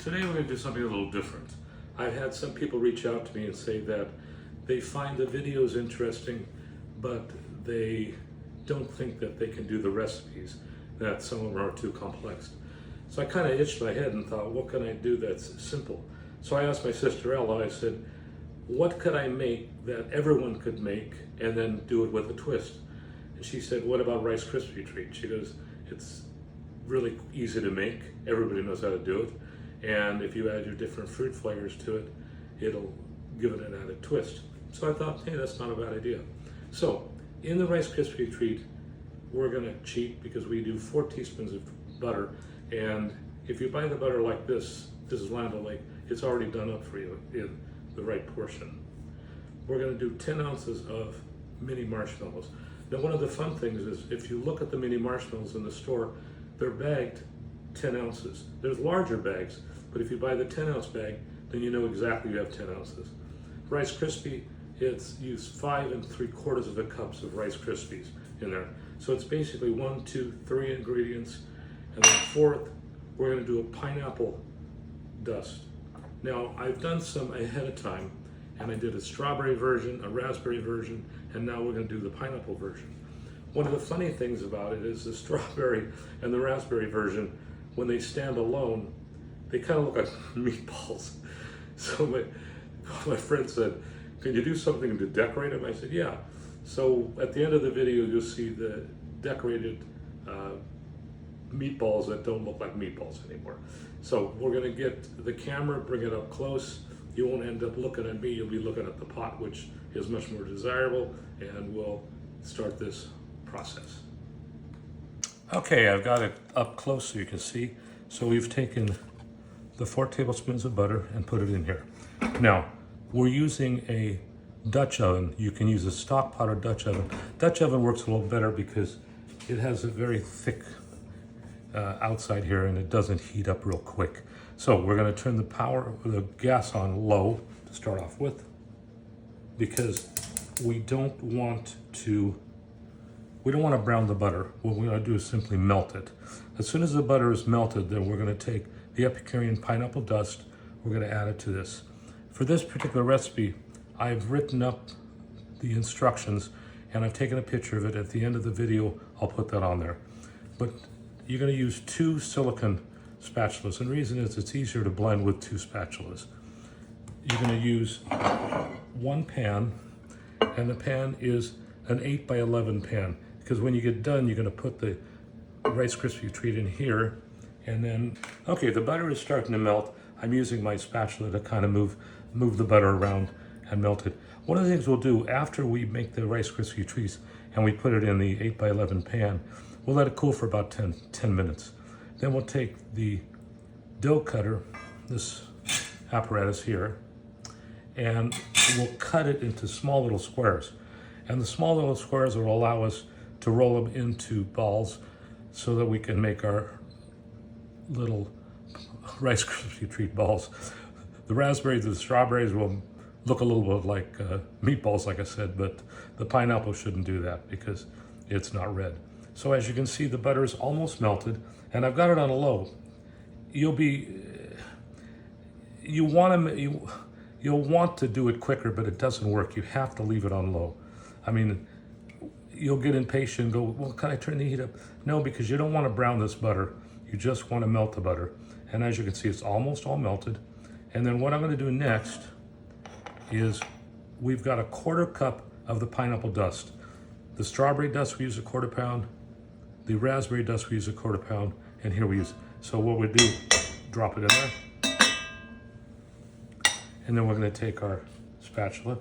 Today we're going to do something a little different. I've had some people reach out to me and say that they find the videos interesting, but they don't think that they can do the recipes, that some of them are too complex. So I kind of itched my head and thought, what can I do that's simple? So I asked my sister Ella, I said, what could I make that everyone could make and then do it with a twist? And she said, what about Rice Krispie Treat? She goes, it's really easy to make. Everybody knows how to do it. And if you add your different fruit flavors to it, it'll give it an added twist. So I thought, hey, that's not a bad idea. So in the Rice Krispie Treat, we're gonna cheat because we do 4 teaspoons of butter. And if you buy the butter like this is Land O'Lake, it's already done up for you in the right portion. We're gonna do 10 ounces of mini marshmallows. Now, one of the fun things is if you look at the mini marshmallows in the store, they're bagged 10 ounces. There's larger bags, but if you buy the 10-ounce bag, then you know exactly you have 10 ounces. Rice Krispie, it's used 5 3/4 cups of Rice Krispies in there. So it's basically 1, 2, 3 ingredients. And then fourth, we're gonna do a pineapple dust. Now, I've done some ahead of time, and I did a strawberry version, a raspberry version, and now we're gonna do the pineapple version. One of the funny things about it is the strawberry and the raspberry version, when they stand alone, they kind of look like meatballs. So my friend said, can you do something to decorate them? I said, yeah. So at the end of the video, you'll see the decorated meatballs that don't look like meatballs anymore. So we're gonna get the camera, bring it up close. You won't end up looking at me, you'll be looking at the pot, which is much more desirable, and we'll start this process. Okay, I've got it up close so you can see. So we've taken the 4 tablespoons of butter and put it in here. Now, we're using a Dutch oven. You can use a stock pot or Dutch oven. Dutch oven works a little better because it has a very thick outside here and it doesn't heat up real quick. So we're gonna turn the gas on low to start off with, because we don't want to brown the butter. What we're gonna do is simply melt it. As soon as the butter is melted, then we're gonna take the Epicurean pineapple dust, we're gonna add it to this. For this particular recipe, I've written up the instructions and I've taken a picture of it. At the end of the video, I'll put that on there. But you're gonna use 2 silicone spatulas, and the reason is it's easier to blend with 2 spatulas. You're gonna use 1 pan, and the pan is an 8 by 11 pan, because when you get done, you're gonna put the Rice Krispie Treat in here, and then, okay, the butter is starting to melt. I'm using my spatula to kind of move the butter around and melt it. One of the things we'll do after we make the Rice Krispie Treats and we put it in the 8 by 11 pan, we'll let it cool for about 10 minutes. Then we'll take the dough cutter, this apparatus here, and we'll cut it into small little squares. And the small little squares will allow us to roll them into balls so that we can make our little Rice Krispie Treat balls. The raspberries and the strawberries will look a little bit like meatballs, like I said, but the pineapple shouldn't do that because it's not red. So as you can see, the butter is almost melted, and I've got it on a low. You'll want to do it quicker, but it doesn't work. You have to leave it on low. I mean, you'll get impatient and go, well, can I turn the heat up? No, because you don't want to brown this butter. You just want to melt the butter. And as you can see, it's almost all melted. And then what I'm going to do next is we've got a 1/4 cup of the pineapple dust. The strawberry dust, we use a 1/4 pound. The raspberry dust, we use a 1/4 pound. And here we use. So what we do, drop it in there. And then we're going to take our spatula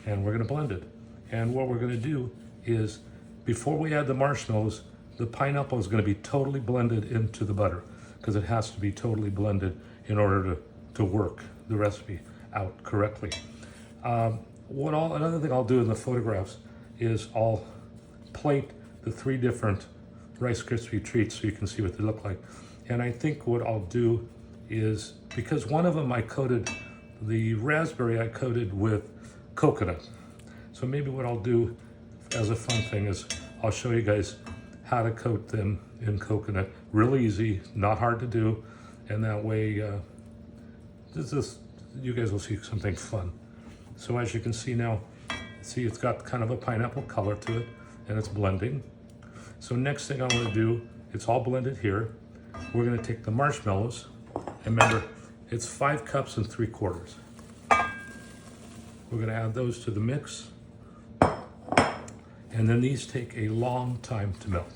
and we're going to blend it. And what we're going to do is, before we add the marshmallows, the pineapple is going to be totally blended into the butter, because it has to be totally blended in order to work the recipe out correctly. Another thing I'll do in the photographs is I'll plate the 3 different Rice Krispie Treats so you can see what they look like. And I think what I'll do is, because one of them the raspberry I coated with coconut. So maybe what I'll do as a fun thing is I'll show you guys how to coat them in coconut. Real easy, not hard to do, and that way you guys will see something fun. So as you can see now, see it's got kind of a pineapple color to it, and it's blending. So next thing I want to do, it's all blended here. We're going to take the marshmallows, and remember, it's 5 cups and 3/4. We're going to add those to the mix, and then these take a long time to melt,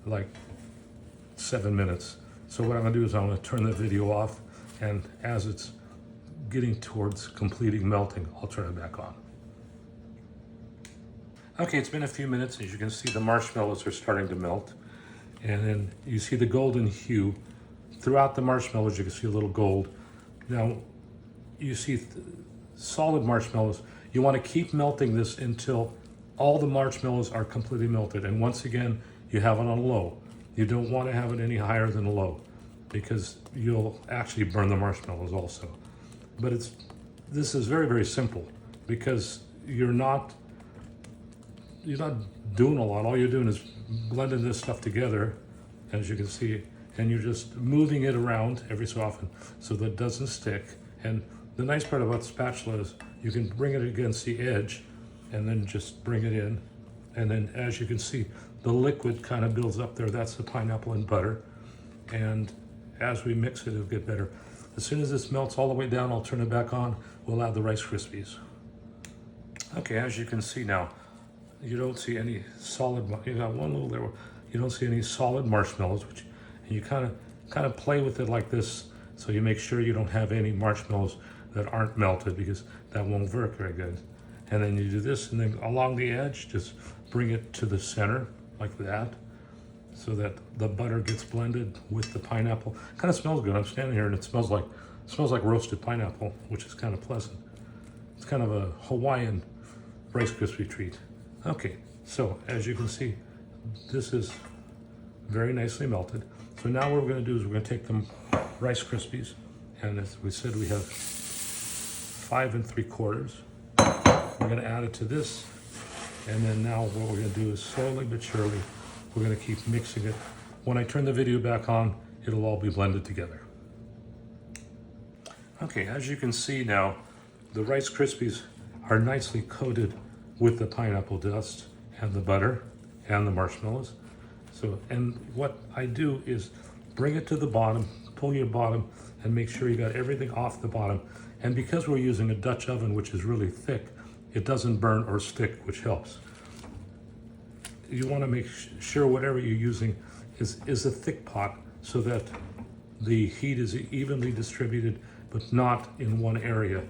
like 7 minutes. So what I'm going to do is I'm going to turn the video off, and as it's getting towards completing melting, I'll turn it back on. Okay, it's been a few minutes. As you can see, the marshmallows are starting to melt, and then you see the golden hue. Throughout the marshmallows, you can see a little gold. Now, you see solid marshmallows. You want to keep melting this until all the marshmallows are completely melted. And once again, you have it on low. You don't want to have it any higher than low, because you'll actually burn the marshmallows also. But this is very, very simple, because you're not doing a lot. All you're doing is blending this stuff together, as you can see, and you're just moving it around every so often so that it doesn't stick. And the nice part about spatula is you can bring it against the edge and then just bring it in. And then as you can see, the liquid kind of builds up there. That's the pineapple and butter. And as we mix it, it'll get better. As soon as this melts all the way down, I'll turn it back on. We'll add the Rice Krispies. Okay, as you can see now, you don't see any solid, you got one little there, you don't see any solid marshmallows, and you kind of play with it like this, so you make sure you don't have any marshmallows that aren't melted, because that won't work very good. And then you do this, and then along the edge, just bring it to the center like that, so that the butter gets blended with the pineapple. Kind of smells good. I'm standing here and it smells like roasted pineapple, which is kind of pleasant. It's kind of a Hawaiian Rice Krispie Treat. Okay, so as you can see, this is very nicely melted. So now what we're going to do is we're going to take the Rice Krispies, and as we said, we have 5 3/4. We're going to add it to this, and then now what we're going to do is slowly but surely, we're going to keep mixing it. When I turn the video back on, it'll all be blended together. Okay, as you can see now, the Rice Krispies are nicely coated with the pineapple dust and the butter and the marshmallows. So, and what I do is bring it to the bottom, pull your bottom, and make sure you got everything off the bottom. And because we're using a Dutch oven, which is really thick, it doesn't burn or stick, which helps. You want to make sure whatever you're using is a thick pot, so that the heat is evenly distributed, but not in one area,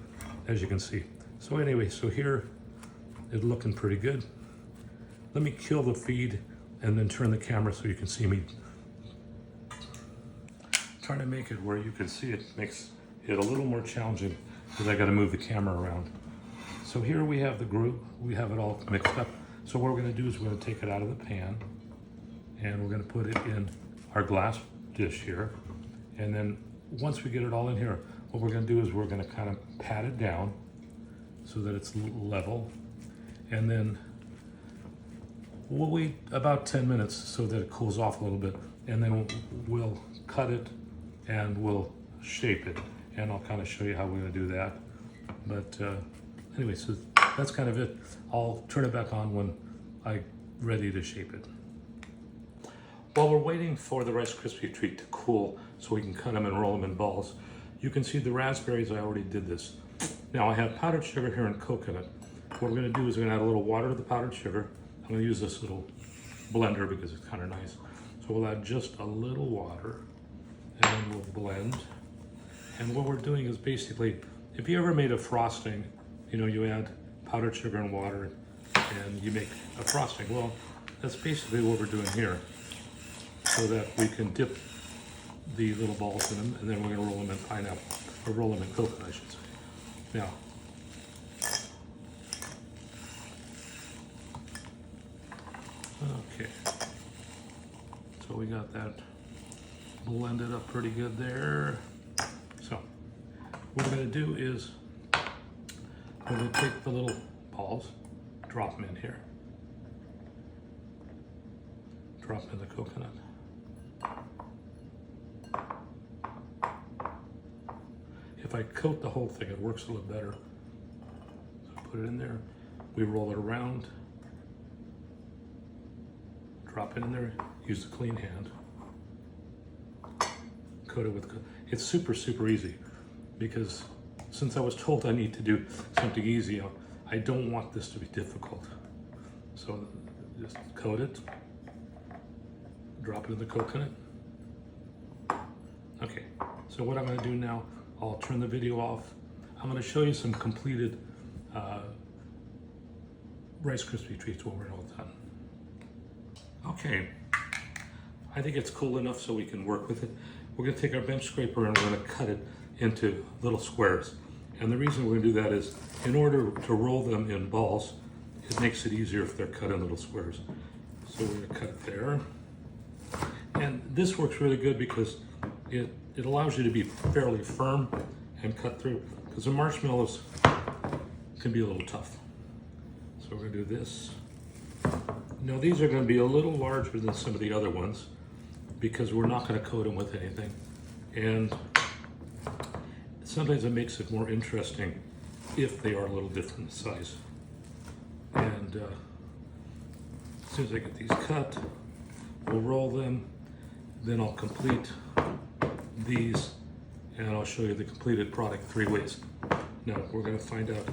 as you can see. So anyway, so here, it's looking pretty good. Let me kill the feed and then turn the camera so you can see me. Trying to make it where you can see it makes it a little more challenging, because I got to move the camera around. So here we have the group, we have it all mixed up. So what we're going to do is we're going to take it out of the pan, and we're going to put it in our glass dish here. And then once we get it all in here, what we're going to do is we're going to kind of pat it down so that it's level. And then we'll wait about 10 minutes so that it cools off a little bit, and then we'll cut it and we'll shape it, and I'll kind of show you how we're going to do that. But anyway, so that's kind of it. I'll turn it back on when I'm ready to shape it. While we're waiting for the Rice Krispie Treat to cool so we can cut them and roll them in balls, you can see the raspberries. I already did this. Now I have powdered sugar here and coconut. What we're going to do is we're going to add a little water to the powdered sugar. I'm going to use this little blender because it's kind of nice. So we'll add just a little water, and then we'll blend. And what we're doing is basically, if you ever made a frosting, you know, you add powdered sugar and water and you make a frosting. Well, that's basically what we're doing here, so that we can dip the little balls in them, and then we're going to roll them in pineapple, or roll them in coconut, I should say. Now, okay, so we got that blended up pretty good there. So what we're going to do is we're going to take the little balls, drop them in here, drop them in the coconut. If I coat the whole thing, it works a little better. So put it in there, we roll it around, drop it in there, use the clean hand, coat it with, it's super, super easy, because since I was told I need to do something easy, I don't want this to be difficult. So just coat it, drop it in the coconut. Okay, so what I'm gonna do now, I'll turn the video off. I'm gonna show you some completed Rice Krispie Treats when we're all done. Okay, I think it's cool enough so we can work with it. We're gonna take our bench scraper and we're gonna cut it into little squares. And the reason we're gonna do that is in order to roll them in balls, it makes it easier if they're cut in little squares. So we're gonna cut it there. And this works really good because it allows you to be fairly firm and cut through, because the marshmallows can be a little tough. So we're gonna do this. Now these are gonna be a little larger than some of the other ones because we're not gonna coat them with anything. And sometimes it makes it more interesting if they are a little different in size. And as soon as I get these cut, we'll roll them, then I'll complete these and I'll show you the completed product 3 ways. Now we're gonna find out,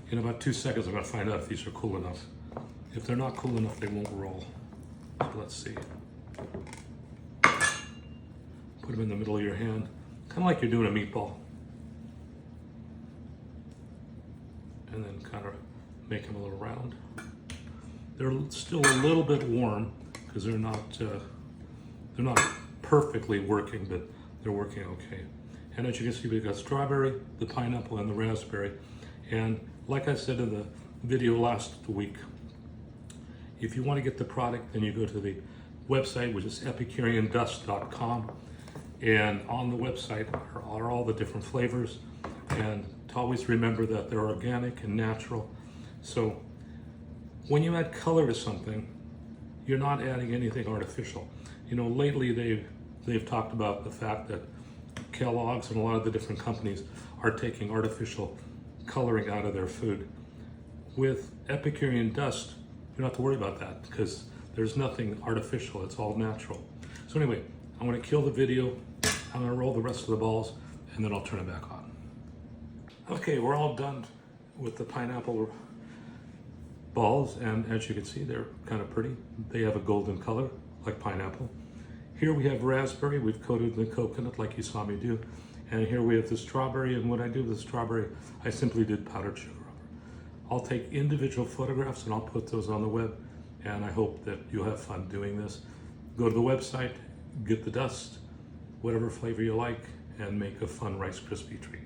in about 2 seconds I'm gonna find out if these are cool enough. If they're not cool enough, they won't roll. So let's see. Put them in the middle of your hand, kind of like you're doing a meatball. And then kind of make them a little round. They're still a little bit warm because they're not perfectly working, but they're working okay. And as you can see, we've got strawberry, the pineapple, and the raspberry. And like I said in the video last week, if you want to get the product, then you go to the website, which is epicureandust.com. And on the website are all the different flavors. And to always remember that they're organic and natural. So when you add color to something, you're not adding anything artificial. You know, lately they've talked about the fact that Kellogg's and a lot of the different companies are taking artificial coloring out of their food. With Epicurean Dust, you don't have to worry about that because there's nothing artificial, it's all natural. So anyway, I'm gonna kill the video, I'm gonna roll the rest of the balls, and then I'll turn it back on. Okay, we're all done with the pineapple balls, and as you can see, they're kind of pretty. They have a golden color, like pineapple. Here we have raspberry, we've coated the coconut like you saw me do. And here we have the strawberry, and what I do with the strawberry, I simply did powdered sugar over. I'll take individual photographs and I'll put those on the web, and I hope that you'll have fun doing this. Go to the website, get the dust, whatever flavor you like, and make a fun Rice Krispie treat.